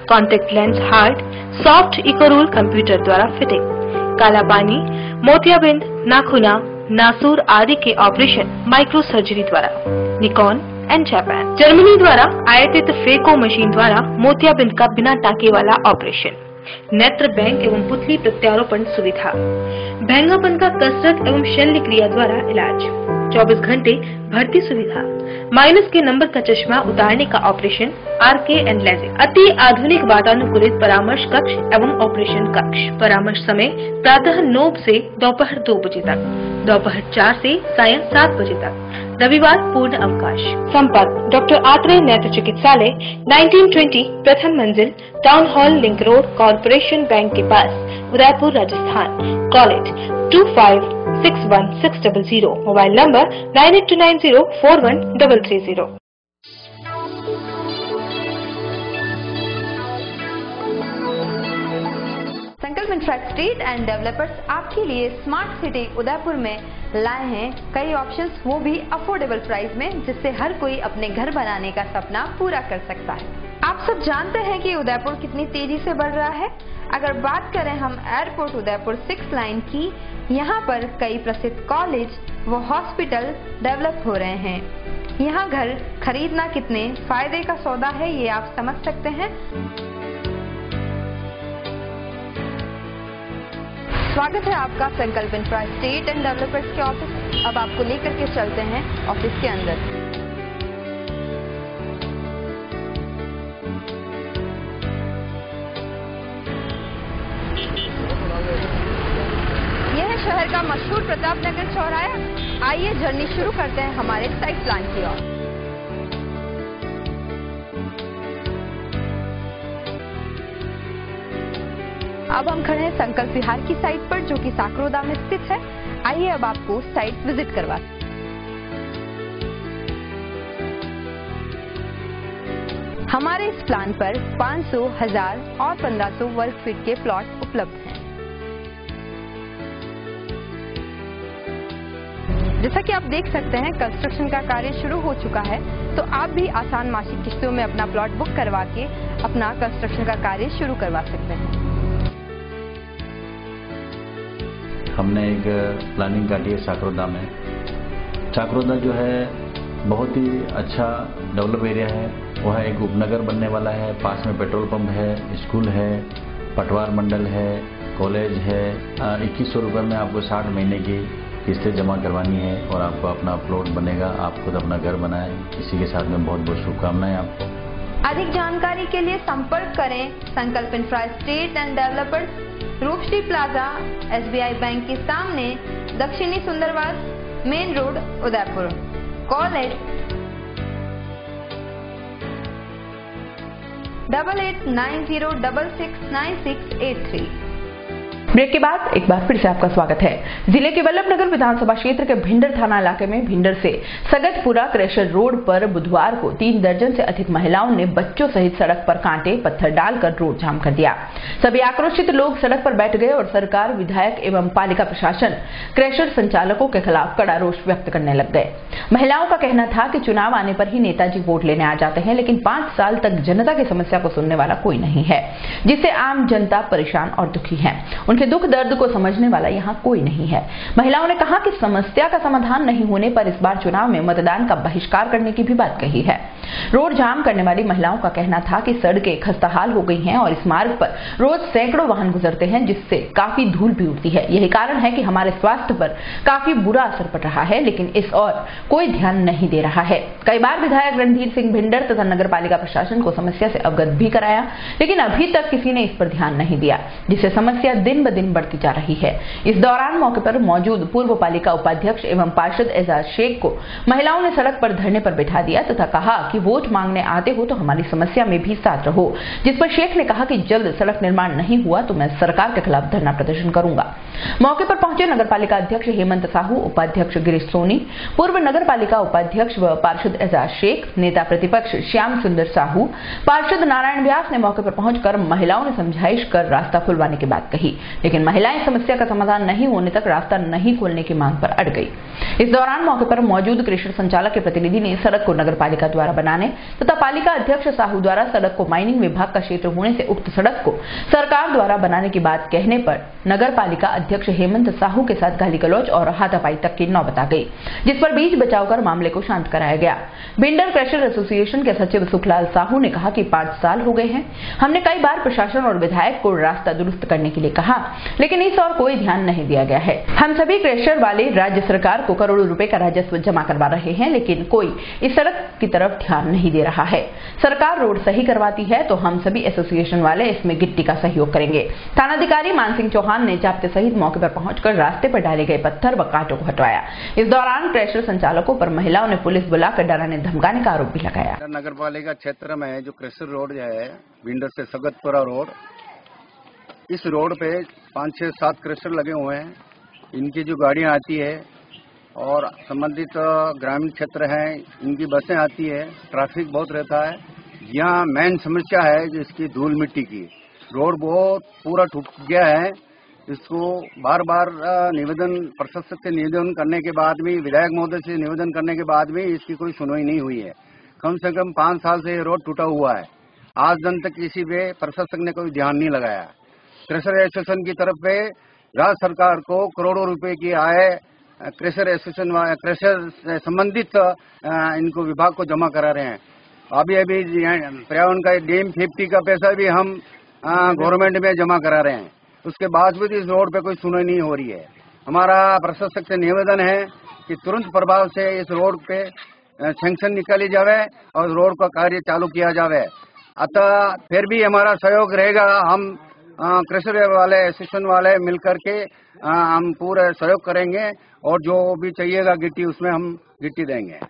contact lens hard soft इको रोल कंप्यूटर द्वारा फिटिंग, काला पानी, मोतियाबिंद, नाखूना, नासूर आदि के ऑपरेशन माइक्रो सर्जरी द्वारा, निकॉन एंड जापान, जर्मनी द्वारा आयातित फ्रेको मशीन द्वारा मोतियाबिंद का बिना टाके वाला ऑपरेशन, नेत्र बैंक एवं पुतली प्रत्यारोपण सुविधा, भैंगापन का कसरत एवं शल्य क्रिया द्वारा इलाज, 24 घंटे भर्ती सुविधा, माइनस के नंबर का चश्मा उतारने का ऑपरेशन, RK एंड लेजिक, अति आधुनिक वातानुकूलित परामर्श कक्ष एवं ऑपरेशन कक्ष। परामर्श समय प्रातः 9 से दोपहर 2 बजे तक, दोपहर 4 से सायं 7 बजे तक, रविवार पूर्ण अवकाश। संपर्क डॉक्टर आत्रेय नेत्र चिकित्सालय 1920 प्रथम मंजिल, town hall, link road, corporation bank के पास, Udaipur, Rajasthan. Call it 25616000, mobile number 9829041330। Sankalp infrastreet and developers आपके लिए स्मार्ट सिटी उदयपुर में लाए हैं कई ऑप्शंस, वो भी अफोर्डेबल प्राइस में, जिससे हर कोई अपने घर बनाने का सपना पूरा कर सकता है। आप सब जानते हैं कि उदयपुर कितनी तेजी से बढ़ रहा है। अगर बात करें हम एयरपोर्ट उदयपुर 6 लाइन की, यहाँ पर कई प्रसिद्ध कॉलेज व हॉस्पिटल डेवलप हो रहे हैं। यहाँ घर खरीदना कितने फायदे का सौदा है, ये आप समझ सकते हैं। स्वागत है आपका संकल्प इंफ्रास्ट्रीट एंड डेवलपर्स के ऑफिस। अब आपको लेकर के चलते हैं ऑफिस के अंदर। यह है शहर का मशहूर प्रताप नगर चौराहा। आइए जर्नी शुरू करते हैं हमारे साइट प्लान की ओर। अब हम खड़े हैं संकल्प विहार की साइट पर, जो कि साकरोदा में स्थित है। आइए अब आपको साइट विजिट करवाते हैं। हमारे इस प्लान पर 500, 1000 और 1500 वर्ग फीट के प्लॉट उपलब्ध हैं। जैसा कि आप देख सकते हैं, कंस्ट्रक्शन का कार्य शुरू हो चुका है, तो आप भी आसान मासिक किस्तों में अपना प्लॉट बुक करवा के अपना कंस्ट्रक्शन का कार्य शुरू करवा सकते हैं। हमने एक प्लानिंग काटी है साकरोदा में। साकरोदा जो है बहुत ही अच्छा डेवलप एरिया है। वह एक उपनगर बनने वाला है। पास में पेट्रोल पंप है, स्कूल है, पटवार मंडल है, कॉलेज है। 2100 रुपये में आपको 60 महीने की किस्तें जमा करवानी है और आपको अपना प्लॉट बनेगा। आप खुद अपना घर बनाएं। इसी के साथ में बहुत बहुत शुभकामनाएं आपको। अधिक जानकारी के लिए संपर्क करें Sankalp infrastreet and developers, Roopshri plaza, SBI bank के सामने, दक्षिणी Sundarwas, main road, Udaipur. Call 8890669683। Break के बाद एक बार फिर से आपका स्वागत है। जिले के वल्लभनगर विधानसभा क्षेत्र के भिंडर थाना इलाके में भिंडर से सगतपुरा क्रेशर रोड पर बुधवार को 3 दर्जन से अधिक महिलाओं ने बच्चों सहित सड़क पर कांटे पत्थर डालकर रोड जाम कर दिया। सभी आक्रोशित लोग सड़क पर बैठ गए और सरकार, विधायक एवं पालिका प्रशासन क्रेशर संचालकों के खिलाफ कड़ा रोष व्यक्त करने लग गए। महिलाओं का कहना था कि चुनाव आने पर ही नेताजी वोट लेने आ जाते हैं, लेकिन 5 साल तक जनता की समस्या को सुनने वाला कोई नहीं है, जिससे आम जनता परेशान और दुखी है। उनके दुख दर्द को समझने वाला यहाँ कोई नहीं है। महिलाओं ने कहा कि समस्या का समाधान नहीं होने पर इस बार चुनाव में मतदान का बहिष्कार करने की भी बात कही है। रोड जाम करने वाली महिलाओं का कहना था कि सड़कें खस्ताहाल हो गई हैं और इस मार्ग पर रोज सैकड़ों वाहन गुजरते हैं, जिससे काफी धूल भी उड़ती है। यही कारण है कि हमारे स्वास्थ्य पर काफी बुरा असर पड़ रहा है, लेकिन इस और कोई ध्यान नहीं दे रहा है। कई बार विधायक रणधीर सिंह भिंडर तथा नगर पालिका प्रशासन को समस्या से अवगत भी कराया, लेकिन अभी तक किसी ने इस पर ध्यान नहीं दिया, जिससे समस्या दिन ब दिन बढ़ती जा रही है। इस दौरान मौके पर मौजूद पूर्व पालिका उपाध्यक्ष एवं पार्षद एजाज शेख को महिलाओं ने सड़क पर धरने पर बैठा दिया तथा कहा कि वोट मांगने आते हो तो हमारी समस्या में भी साथ रहो, जिस पर शेख ने कहा कि जल्द सड़क निर्माण नहीं हुआ तो मैं सरकार के खिलाफ धरना प्रदर्शन करूंगा। मौके पर पहुंचे नगर पालिका अध्यक्ष हेमंत साहू, उपाध्यक्ष गिरीश सोनी, पूर्व नगर पालिका उपाध्यक्ष व पार्षद एजाज शेख, नेता प्रतिपक्ष श्याम सुंदर साहू, पार्षद नारायण व्यास ने मौके पर पहुंचकर महिलाओं ने समझाइश कर रास्ता खुलवाने की बात कही, लेकिन महिलाएं समस्या का समाधान नहीं होने तक रास्ता नहीं खोलने की मांग पर अड़ गई। इस दौरान मौके पर मौजूद कृषि संचालक के प्रतिनिधि ने सड़क को नगर पालिका द्वारा बनाने तथा पालिका अध्यक्ष साहू द्वारा सड़क को माइनिंग विभाग का क्षेत्र होने से उक्त सड़क को सरकार द्वारा बनाने की बात कहने पर नगर पालिका अध्यक्ष हेमंत साहू के साथ गाली गलौज और हाथापाई तक की नौबत आ गई, जिस पर बीच बचाव कर मामले को शांत कराया गया। भिंडर क्रशर एसोसिएशन के सचिव सुखलाल साहू ने कहा कि 5 साल हो गए हैं, हमने कई बार प्रशासन और विधायक को रास्ता दुरुस्त करने के लिए कहा, लेकिन इस और कोई ध्यान नहीं दिया गया है। हम सभी क्रशर वाले राज्य सरकार को करोड़ों रुपए का राजस्व जमा करवा रहे हैं, लेकिन कोई इस सड़क की तरफ ध्यान नहीं दे रहा है। सरकार रोड सही करवाती है तो हम सभी एसोसिएशन वाले इसमें गिट्टी का सहयोग करेंगे। थानाधिकारी मानसिंह चौहान ने जाप्ते सहित मौके पर पहुंचकर रास्ते पर डाले गए पत्थर व कांटों को हटवाया। इस दौरान क्रशर संचालकों पर महिलाओं ने पुलिस बुलाकर डराने धमकाने का आरोप भी लगाया। नगर पालिका क्षेत्र में जो क्रशर रोड है भिंडर से सगतपुरा रोड, इस रोड पे 5, 6, 7 क्रशर लगे हुए हैं। इनकी जो गाड़ियां आती है और संबंधित ग्रामीण क्षेत्र है, इनकी बसें आती है, ट्रैफिक बहुत रहता है। यहाँ मेन समस्या है जो इसकी धूल मिट्टी की। रोड बहुत पूरा टूट गया है। इसको बार बार निवेदन प्रशासक से निवेदन करने के बाद भी, विधायक महोदय से निवेदन करने के बाद भी इसकी कोई सुनवाई नहीं हुई है। कम से कम 5 साल से ये रोड टूटा हुआ है। आज दिन तक किसी पे प्रशासक ने कोई ध्यान नहीं लगाया। क्रशर एसोसिएशन की तरफ पे राज्य सरकार को करोड़ों रुपए की आय क्रशर एसोसिएशन क्रशर संबंधित इनको विभाग को जमा करा रहे हैं। अभी पर्यावरण का डीएम 50 का पैसा भी हम गवर्नमेंट में जमा करा रहे हैं। उसके बावजूद इस रोड पे कोई सुनवाई नहीं हो रही है। हमारा प्रशासक से निवेदन है कि तुरंत प्रभाव से इस रोड पे सैंक्शन निकाली जावे और रोड का कार्य चालू किया जावे। अतः फिर भी हमारा सहयोग रहेगा। हम क्रशर वाले एसोसिएशन वाले मिलकर के हम पूरा सहयोग करेंगे और जो भी चाहिएगा गिट्टी उसमें हम गिट्टी देंगे।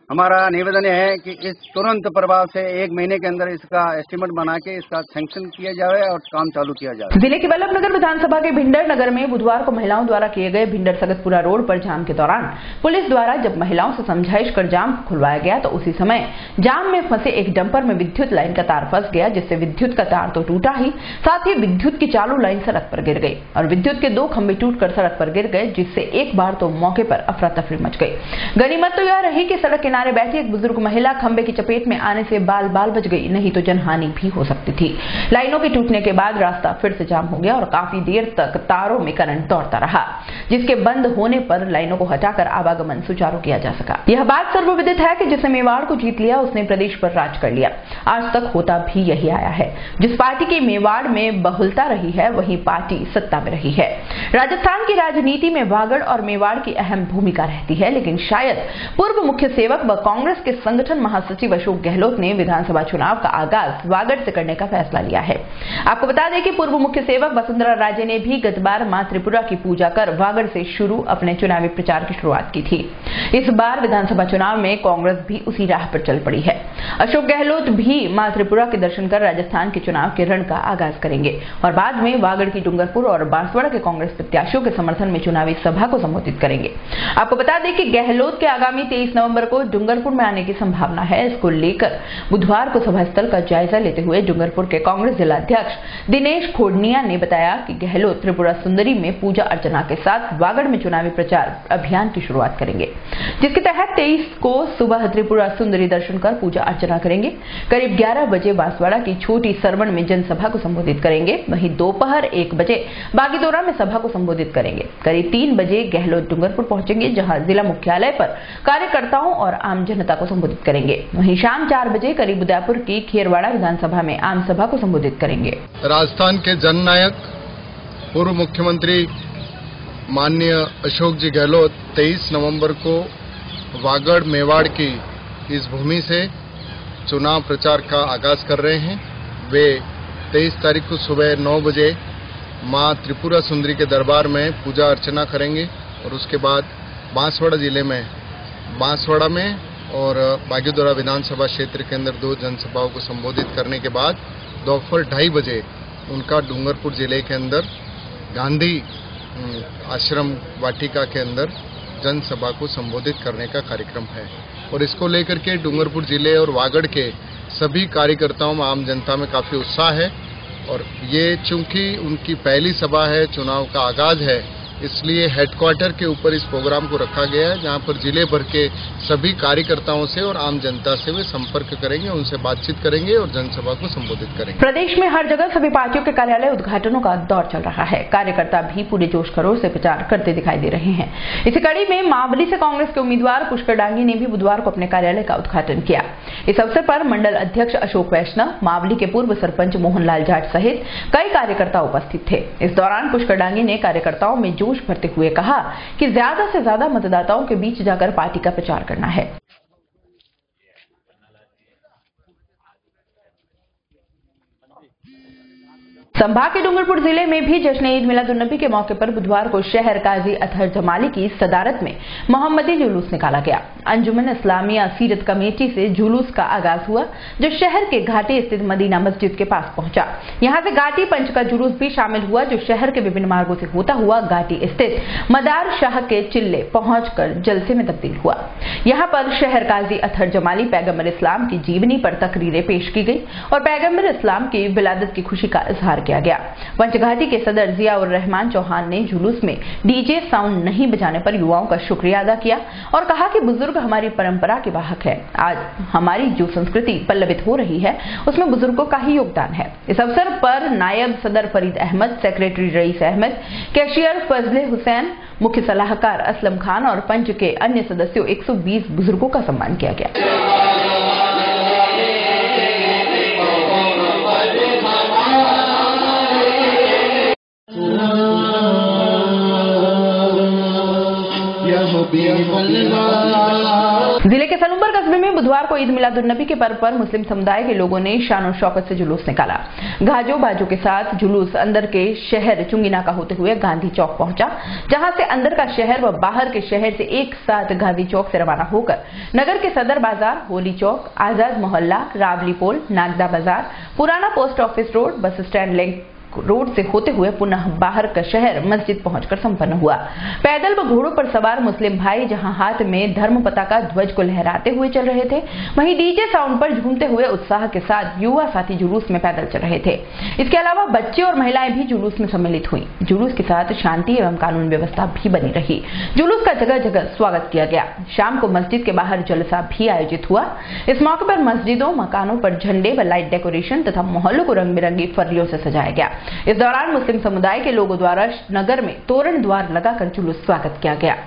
हमारा निवेदन है कि इस तुरंत प्रभाव से 1 महीने के अंदर इसका एस्टीमेट बना के इसका सैंक्शन किया जाए और काम चालू किया जाए। जिले के वल्लभनगर विधानसभा के भिंडर नगर में बुधवार को महिलाओं द्वारा किए गए भिंडर सगतपुरा रोड पर जाम के दौरान पुलिस द्वारा जब महिलाओं से समझाइश कर जाम खुलवाया गया तो उसी समय जाम में फंसे एक डंपर में विद्युत लाइन का तार फंस गया, जिससे विद्युत का तार तो टूटा ही, साथ ही विद्युत की चालू लाइन सड़क पर गिर गई और विद्युत के 2 खंभे टूटकर सड़क पर गिर गए, जिससे एक बार तो मौके पर अफरा तफरी मच गई। गनीमत तो यह रही कि सड़क किनारे बैठी एक बुजुर्ग महिला खंबे की चपेट में आने से बाल बच गई, नहीं तो जनहानि भी हो सकती थी। लाइनों के टूटने के बाद रास्ता फिर से जाम हो गया और काफी देर तक तारों में करंट दौड़ता रहा, जिसके बंद होने पर लाइनों को हटाकर आवागमन सुचारू किया जा सका। यह बात सर्वविदित है कि जिसने मेवाड़ को जीत लिया उसने प्रदेश पर राज कर लिया। आज तक होता भी यही आया है। जिस पार्टी की मेवाड़ में बहुलता रही है वही पार्टी सत्ता में रही है। राजस्थान की राजनीति में वागड़ और मेवाड़ की अहम भूमिका रहती है, लेकिन शायद पूर्व मुख्य सेवक व कांग्रेस के संगठन महासचिव अशोक गहलोत ने विधानसभा चुनाव का आगाज वागड़ से करने का फैसला लिया है। आपको बता दें कि पूर्व मुख्य सेवक वसुंधरा राजे ने भी गत बार मां त्रिपुरा की पूजा कर वागड़ से शुरू अपने चुनावी प्रचार की शुरुआत की थी। इस बार विधानसभा चुनाव में कांग्रेस भी उसी राह पर चल पड़ी है। अशोक गहलोत भी मां त्रिपुरा के दर्शन कर राजस्थान के चुनाव के रण का आगाज करेंगे और बाद में वागड़ की डूंगरपुर और बांसवाड़ा के कांग्रेस प्रत्याशियों के समर्थन में चुनावी सभा को संबोधित करेंगे। आपको बता दें कि गहलोत के आगामी 23 नवंबर को डूंगरपुर में आने की संभावना है। इसको लेकर बुधवार को सभा स्थल का जायजा लेते हुए डूंगरपुर के कांग्रेस जिलाध्यक्ष दिनेश खोडनिया ने बताया कि गहलोत त्रिपुरा सुंदरी में पूजा अर्चना के साथ वागड़ में चुनावी प्रचार अभियान की शुरुआत करेंगे, जिसके तहत 23 को सुबह त्रिपुरा सुंदरी दर्शन कर पूजा अर्चना करेंगे। करीब 11 बजे बांसवाड़ा की छोटी सरवण में जनसभा को संबोधित करेंगे। वहीं दोपहर 1 बजे बागीदोरा में सभा को संबोधित करेंगे। करीब 3 बजे गहलोत डूंगरपुर पहुंचेंगे, जहां जिला मुख्यालय पर कार्यकर्ताओं और आम जनता को संबोधित करेंगे। वहीं शाम 4 बजे करीब उदयपुर की खेरवाड़ा विधानसभा में आम सभा को संबोधित करेंगे। राजस्थान के जननायक पूर्व मुख्यमंत्री माननीय अशोक जी गहलोत 23 नवंबर को वागड़ मेवाड़ की इस भूमि से चुनाव प्रचार का आगाज कर रहे हैं। वे 23 तारीख को सुबह 9 बजे मां त्रिपुरा सुंदरी के दरबार में पूजा अर्चना करेंगे और उसके बाद बांसवाड़ा जिले में बांसवाड़ा में और बागीदोरा विधानसभा क्षेत्र के अंदर 2 जनसभाओं को संबोधित करने के बाद दोपहर 2:30 बजे उनका डूंगरपुर जिले के अंदर गांधी आश्रम वाटिका के अंदर जनसभा को संबोधित करने का कार्यक्रम है। और इसको लेकर के डूंगरपुर जिले और वागड़ के सभी कार्यकर्ताओं में, आम जनता में काफी उत्साह है। और ये चूंकि उनकी पहली सभा है, चुनाव का आगाज है, इसलिए हेडक्वार्टर के ऊपर इस प्रोग्राम को रखा गया है, जहां पर जिले भर के सभी कार्यकर्ताओं से और आम जनता से वे संपर्क करेंगे, उनसे बातचीत करेंगे और जनसभा को संबोधित करेंगे। प्रदेश में हर जगह सभी पार्टियों के कार्यालय उद्घाटनों का दौर चल रहा है। कार्यकर्ता भी पूरे जोश खरोश से प्रचार करते दिखाई दे रहे हैं। इसी कड़ी में मावली से कांग्रेस के उम्मीदवार पुष्कर डांगी ने भी बुधवार को अपने कार्यालय का उद्घाटन किया। इस अवसर पर मंडल अध्यक्ष अशोक वैष्णव, मावली के पूर्व सरपंच मोहनलाल जाट सहित कई कार्यकर्ता उपस्थित थे। इस दौरान पुष्कर डांगी ने कार्यकर्ताओं में जोश भरते हुए कहा कि ज्यादा से ज्यादा मतदाताओं के बीच जाकर पार्टी का प्रचार करना है। संभाग के डूंगरपुर जिले में भी जश्न ईद मिलादुन्नबी के मौके पर बुधवार को शहर काजी अतहर जमाली की सदारत में मोहम्मदी जुलूस निकाला गया। अंजुमन इस्लामिया सीरत कमेटी से जुलूस का आगाज हुआ, जो शहर के घाटी स्थित मदीना मस्जिद के पास पहुंचा। यहां से घाटी पंच का जुलूस भी शामिल हुआ, जो शहर के विभिन्न मार्गों से होता हुआ घाटी स्थित मदार शाह के चिल्ले पहुंचकर जलसे में तब्दील हुआ। यहां पर शहर काजी अतहर जमाली पैगंबर इस्लाम की जीवनी पर तकरीरें पेश की गई और पैगंबर इस्लाम की विलादत की खुशी का इजहार किया गया। पंचघाटी के सदर जियाउर रहमान चौहान ने जुलूस में डीजे साउंड नहीं बजाने पर युवाओं का शुक्रिया अदा किया और कहा कि बुजुर्ग हमारी परंपरा के वाहक है। आज हमारी जो संस्कृति पल्लवित हो रही है, उसमें बुजुर्गों का ही योगदान है। इस अवसर पर नायब सदर Farid Ahmad, secretary rice Ahmad, cashier फजले हुसैन, मुख्य सलाहकार असलम खान और पंच के अन्य सदस्यों 120 बुजुर्गों का सम्मान किया गया। जिले के सलूम्बर कस्बे में बुधवार को ईद मिलादुन्नबी के पर्व पर मुस्लिम समुदाय के लोगों ने शान शौकत से जुलूस निकाला। गाजो बाजो के साथ जुलूस अंदर के शहर चुंगिना का होते हुए गांधी चौक पहुंचा, जहां से अंदर का शहर व बाहर के शहर से एक साथ गांधी चौक से रवाना होकर नगर के सदर बाजार, होली चौक, आजाद मोहल्ला, रावली पोल, नागदा बाजार, पुराना post office road, bus stand link road से होते हुए पुनः बाहर का शहर मस्जिद पहुंचकर संपन्न हुआ। पैदल व घोड़ों पर सवार मुस्लिम भाई जहां हाथ में धर्म पताका ध्वज को लहराते हुए चल रहे थे, वहीं डीजे साउंड पर झूमते हुए उत्साह के साथ युवा साथी जुलूस में पैदल चल रहे थे। इसके अलावा बच्चे और महिलाएं भी जुलूस में सम्मिलित हुई। जुलूस के साथ शांति एवं कानून व्यवस्था भी बनी रही। जुलूस का जगह जगह स्वागत किया गया। शाम को मस्जिद के बाहर जलसा भी आयोजित हुआ। इस मौके पर मस्जिदों, मकानों पर झंडे व लाइट डेकोरेशन तथा मोहल्लों को रंग बिरंगी फर्रियों से सजाया गया। इस दौरान मुस्लिम समुदाय के लोगों द्वारा नगर में तोरण द्वार लगाकर जुलूस स्वागत किया गया।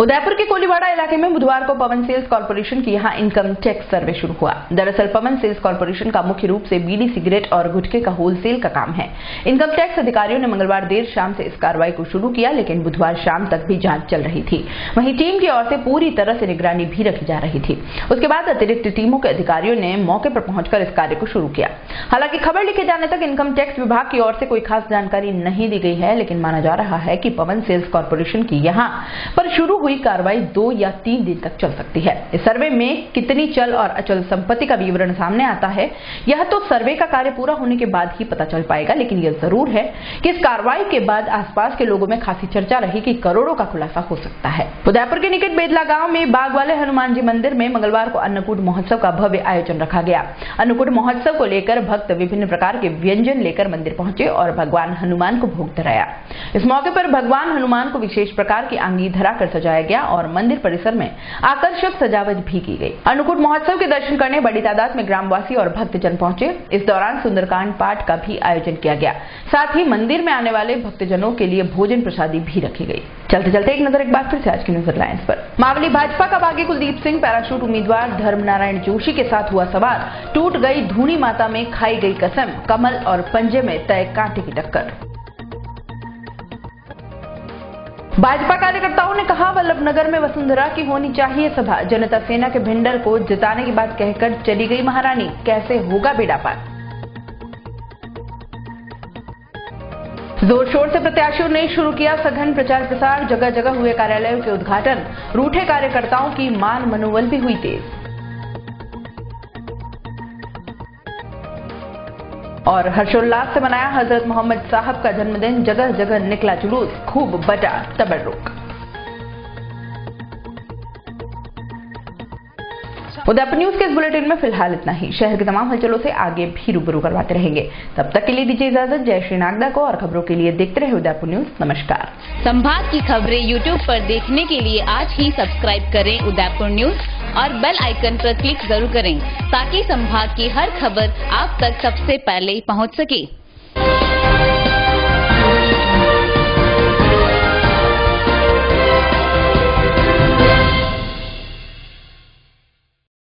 उदयपुर के कोलीवाड़ा इलाके में बुधवार को पवन सेल्स कॉर्पोरेशन की यहां इनकम टैक्स सर्वे शुरू हुआ। दरअसल पवन सेल्स कॉर्पोरेशन का मुख्य रूप से बीड़ी, सिगरेट और गुटखे का होलसेल का काम है। इनकम टैक्स अधिकारियों ने मंगलवार देर शाम से इस कार्रवाई को शुरू किया, लेकिन बुधवार शाम तक भी जांच चल रही थी। वहीं टीम की ओर से पूरी तरह से निगरानी भी रखी जा रही थी। उसके बाद अतिरिक्त टीमों के अधिकारियों ने मौके पर पहुंचकर इस कार्य को शुरू किया। हालांकि खबर लिखे जाने तक इनकम टैक्स विभाग की ओर से कोई खास जानकारी नहीं दी गई है, लेकिन माना जा रहा है कि पवन सेल्स कॉर्पोरेशन की यहां पर शुरू हुई हुई कार्रवाई 2 या 3 दिन तक चल सकती है। इस सर्वे में कितनी चल और अचल संपत्ति का विवरण सामने आता है, यह तो सर्वे का कार्य पूरा होने के बाद ही पता चल पाएगा, लेकिन यह जरूर है कि इस कार्रवाई के बाद आसपास के लोगों में खासी चर्चा रही कि करोड़ों का खुलासा हो सकता है। उदयपुर के निकट बेदला गांव में बाग वाले हनुमान जी मंदिर में मंगलवार को अन्नकूट महोत्सव का भव्य आयोजन रखा गया। अन्नकूट महोत्सव को लेकर भक्त विभिन्न प्रकार के व्यंजन लेकर मंदिर पहुंचे और भगवान हनुमान को भोग धराया। इस मौके पर भगवान हनुमान को विशेष प्रकार की आंगी धराकर सजाया गया और मंदिर परिसर में आकर्षक सजावट भी की गई। अन्नकूट महोत्सव के दर्शन करने बड़ी तादाद में ग्रामवासी और भक्तजन पहुंचे। इस दौरान सुंदरकांड पाठ का भी आयोजन किया गया। साथ ही मंदिर में आने वाले भक्तजनों के लिए भोजन प्रसादी भी रखी गई। चलते चलते एक नजर एक बार फिर से आज की न्यूज हेडलाइंस पर। मावली भाजपा का बागी कुलदीप सिंह पैराशूट उम्मीदवार धर्मनारायण जोशी के साथ हुआ सवाल, टूट गई धूनी माता में खाई गई कसम, कमल और पंजे में तय कांटे की टक्कर। भाजपा कार्यकर्ताओं ने कहा वल्लभनगर में वसुंधरा की होनी चाहिए सभा, जनता सेना के भिंडर को जिताने की बात कहकर चली गई महारानी, कैसे होगा बेड़ा पार। जोर शोर से प्रत्याशियों ने शुरू किया सघन प्रचार प्रसार, जगह जगह हुए कार्यालयों के उद्घाटन, रूठे कार्यकर्ताओं की मान मनोबल भी हुई तेज। और हर्षोल्लास से मनाया हजरत मोहम्मद साहब का जन्मदिन, जगह जगह निकला जुलूस, खूब बटा तबर्रुक। उदयपुर न्यूज के इस बुलेटिन में फिलहाल इतना ही। शहर के तमाम हलचलों से आगे भी रूबरू करवाते रहेंगे। तब तक के लिए दीजिए इजाजत। जय श्री नागदा को और खबरों के लिए देखते रहे उदयपुर न्यूज। नमस्कार। संभाग की खबरें यूट्यूब पर देखने के लिए आज ही सब्सक्राइब करें उदयपुर न्यूज और बेल आइकन पर क्लिक जरूर करें ताकि संभाग की हर खबर आप तक सबसे पहले पहुंच सके।